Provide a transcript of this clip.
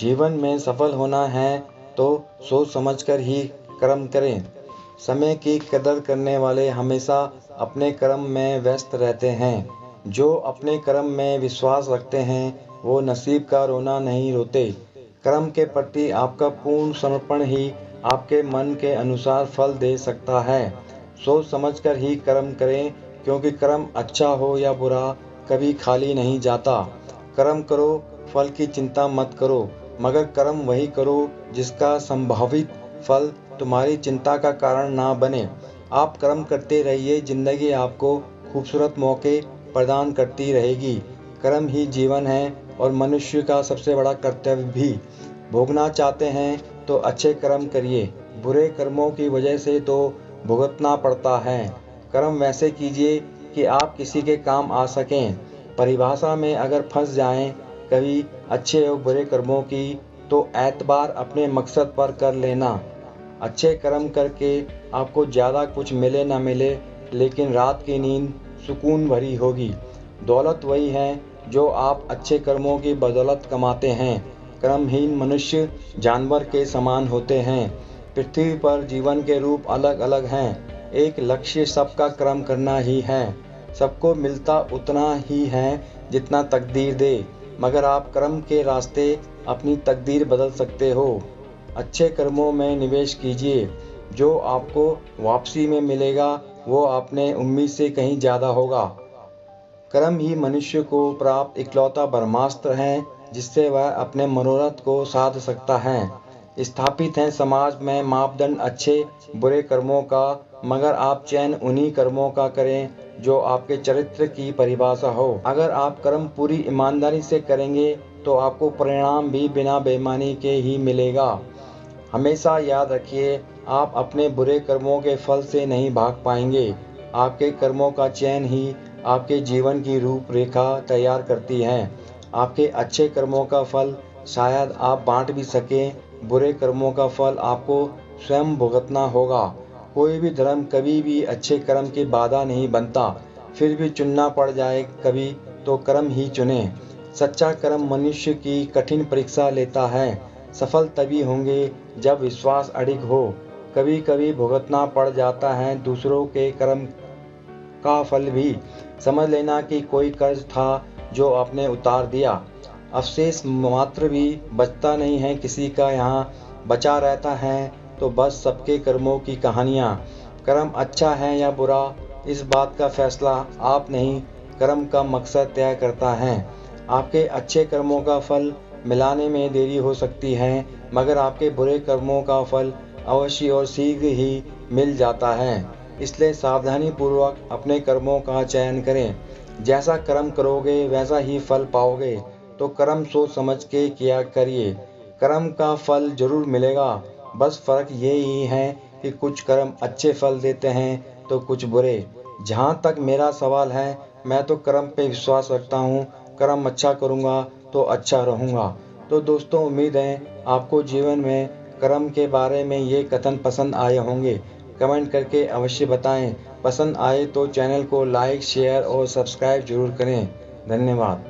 जीवन में सफल होना है तो सोच समझकर ही कर्म करें। समय की कदर करने वाले हमेशा अपने कर्म में व्यस्त रहते हैं। जो अपने कर्म में विश्वास रखते हैं वो नसीब का रोना नहीं रोते। कर्म के प्रति आपका पूर्ण समर्पण ही आपके मन के अनुसार फल दे सकता है। सोच समझकर ही कर्म करें, क्योंकि कर्म अच्छा हो या बुरा कभी खाली नहीं जाता। कर्म करो, फल की चिंता मत करो, मगर कर्म वही करो जिसका संभावित फल तुम्हारी चिंता का कारण ना बने। आप कर्म करते रहिए, जिंदगी आपको खूबसूरत मौके प्रदान करती रहेगी। कर्म ही जीवन है और मनुष्य का सबसे बड़ा कर्तव्य भी। भोगना चाहते हैं तो अच्छे कर्म करिए, बुरे कर्मों की वजह से तो भुगतना पड़ता है। कर्म वैसे कीजिए कि आप किसी के काम आ सकें। परिभाषा में अगर फंस जाएं कभी अच्छे और बुरे कर्मों की, तो एतबार अपने मकसद पर कर लेना। अच्छे कर्म करके आपको ज़्यादा कुछ मिले न मिले, लेकिन रात की नींद सुकून भरी होगी। दौलत वही है जो आप अच्छे कर्मों की बदौलत कमाते हैं। कर्महीन मनुष्य जानवर के समान होते हैं। पृथ्वी पर जीवन के रूप अलग अलग हैं। एक लक्ष्य सबका कर्म करना ही है। सबको मिलता उतना ही है जितना तकदीर दे, मगर आप कर्म के रास्ते अपनी तकदीर बदल सकते हो। अच्छे कर्मों में निवेश कीजिए। जो आपको वापसी में मिलेगा वो आपने उम्मीद से कहीं ज़्यादा होगा। कर्म ही मनुष्य को प्राप्त इकलौता ब्रह्मास्त्र है जिससे वह अपने मनोरथ को साध सकता है। स्थापित है समाज में मापदंड अच्छे बुरे कर्मों का, मगर आप चयन उन्हीं कर्मों का करें जो आपके चरित्र की परिभाषा हो। अगर आप कर्म पूरी ईमानदारी से करेंगे तो आपको परिणाम भी बिना बेईमानी के ही मिलेगा। हमेशा याद रखिए, आप अपने बुरे कर्मों के फल से नहीं भाग पाएंगे। आपके कर्मों का चयन ही आपके जीवन की रूपरेखा तैयार करती है। आपके अच्छे कर्मों का फल शायद आप बांट भी सकें, बुरे कर्मों का फल आपको स्वयं भुगतना होगा। कोई भी धर्म कभी भी अच्छे कर्म की बाधा नहीं बनता। फिर भी चुनना पड़ जाए कभी तो कर्म ही चुने। सच्चा कर्म मनुष्य की कठिन परीक्षा लेता है। सफल तभी होंगे जब विश्वास अडिग हो। कभी कभी भुगतना पड़ जाता है दूसरों के कर्म का फल भी। समझ लेना कि कोई कर्ज था जो आपने उतार दिया। अवशेष मात्र भी बचता नहीं है किसी का यहाँ, बचा रहता है तो बस सबके कर्मों की कहानियाँ। कर्म अच्छा है या बुरा, इस बात का फैसला आप नहीं, कर्म का मकसद तय करता है। आपके अच्छे कर्मों का फल मिलाने में देरी हो सकती है, मगर आपके बुरे कर्मों का फल अवश्य और शीघ्र ही मिल जाता है। इसलिए सावधानी पूर्वक अपने कर्मों का चयन करें। जैसा कर्म करोगे वैसा ही फल पाओगे, तो कर्म सोच समझ के किया करिए। कर्म का फल जरूर मिलेगा, बस फर्क ये ही है कि कुछ कर्म अच्छे फल देते हैं तो कुछ बुरे। जहाँ तक मेरा सवाल है, मैं तो कर्म पे विश्वास रखता हूँ। कर्म अच्छा करूँगा तो अच्छा रहूँगा। तो दोस्तों, उम्मीद है आपको जीवन में कर्म के बारे में ये कथन पसंद आए होंगे। कमेंट करके अवश्य बताएं। पसंद आए तो चैनल को लाइक, शेयर और सब्सक्राइब जरूर करें। धन्यवाद।